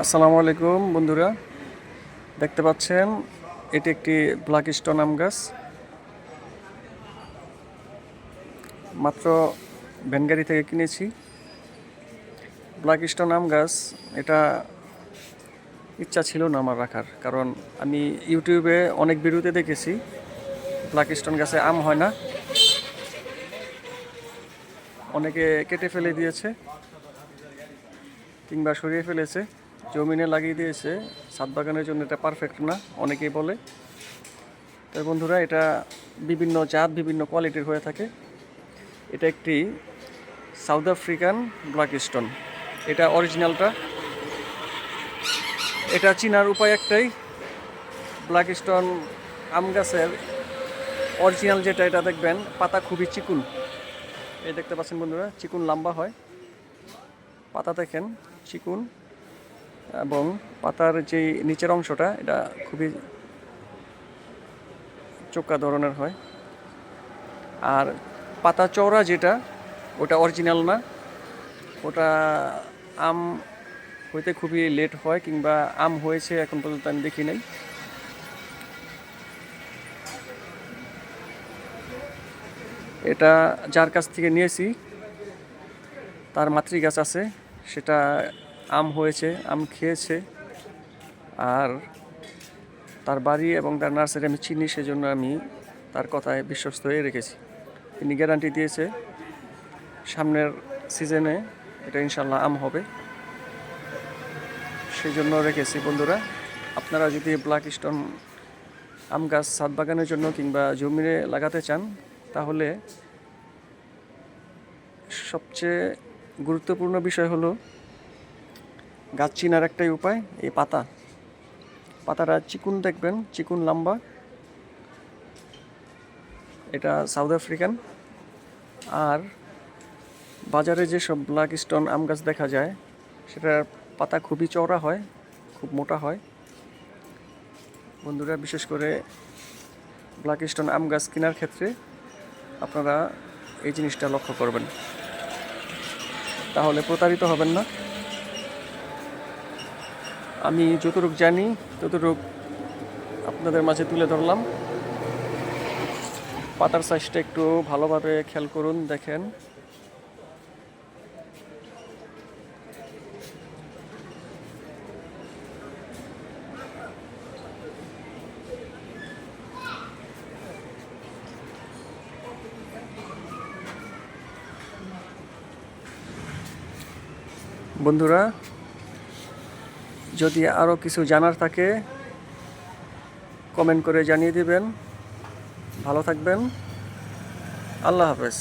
আসসালামু আলাইকুম বন্ধুরা, দেখতে পাচ্ছেন এটি একটি ব্ল্যাক স্টোন আম গাছ। মাত্র ভ্যানগাড়ি থেকে কিনেছি। ব্ল্যাক স্টোন আম গাছ এটা ইচ্ছা ছিল না আমার রাখার, কারণ আমি ইউটিউবে অনেক ভিডিওতে দেখেছি ব্ল্যাক স্টোন গাছে আম হয় না, অনেকে কেটে ফেলে দিয়েছে কিংবা সরিয়ে ফেলেছে, জমিনে লাগিয়ে দিয়েছে। ছাদ বাগানের জন্য এটা পারফেক্ট না অনেকেই বলে। তাই বন্ধুরা, এটা বিভিন্ন জাত বিভিন্ন কোয়ালিটির হয়ে থাকে। এটা একটি সাউথ আফ্রিকান ব্ল্যাক স্টোন, এটা অরিজিনালটা। এটা চিনার উপায় একটাই, ব্ল্যাক স্টোন আম গাছের অরিজিনাল যেটা, এটা দেখবেন পাতা খুবই চিকুন। এই দেখতে পাচ্ছেন বন্ধুরা, চিকুন লম্বা হয়, পাতা দেখেন চিকুন, এবং পাতার যে নিচের অংশটা এটা খুবই চোক্কা ধরনের হয়। আর পাতা চওড়া যেটা, ওটা অরিজিনাল না, ওটা আম হইতে খুবই লেট হয়, কিংবা আম হয়েছে এখন পর্যন্ত আমি দেখি নাই। এটা যার কাছ থেকে নিয়েছি তার মাতৃগাছ আছে, সেটা আম হয়েছে, আম খেয়েছে। আর তার বাড়ি এবং তার নার্সারি আমি চিনি, সেজন্য আমি তার কথায় বিশ্বস্ত হয়ে রেখেছি। তিনি গ্যারান্টি দিয়েছে সামনের সিজনে এটা ইনশাল্লাহ আম হবে, সেই জন্য রেখেছি। বন্ধুরা, আপনারা যদি ব্ল্যাক স্টোন আম গাছ ছাদ বাগানের জন্য কিংবা জমিনে লাগাতে চান, তাহলে সবচেয়ে গুরুত্বপূর্ণ বিষয় হলো গাছ চিনার একটাই উপায়, এই পাতাটা চিকুন দেখবেন, চিকুন লম্বা। এটা সাউথ আফ্রিকান। আর বাজারে যেসব ব্ল্যাক স্টোন আম গাছ দেখা যায়, সেটার পাতা খুবই চওড়া হয়, খুব মোটা হয়। বন্ধুরা, বিশেষ করে ব্ল্যাক স্টোন আম গাছ কেনার ক্ষেত্রে আপনারা এই জিনিসটা লক্ষ্য করবেন, তাহলে প্রতারিত হবেন না। আমি যতটুকু জানি ততটুকু আপনাদের মাঝে তুলে ধরলাম। পাতার সাইজটা একটু ভালোভাবে খেয়াল করুন, দেখেন। বন্ধুরা, যদি আরও কিছু জানার থাকে কমেন্ট করে জানিয়ে দিবেন। ভালো থাকবেন। আল্লাহ হাফেজ।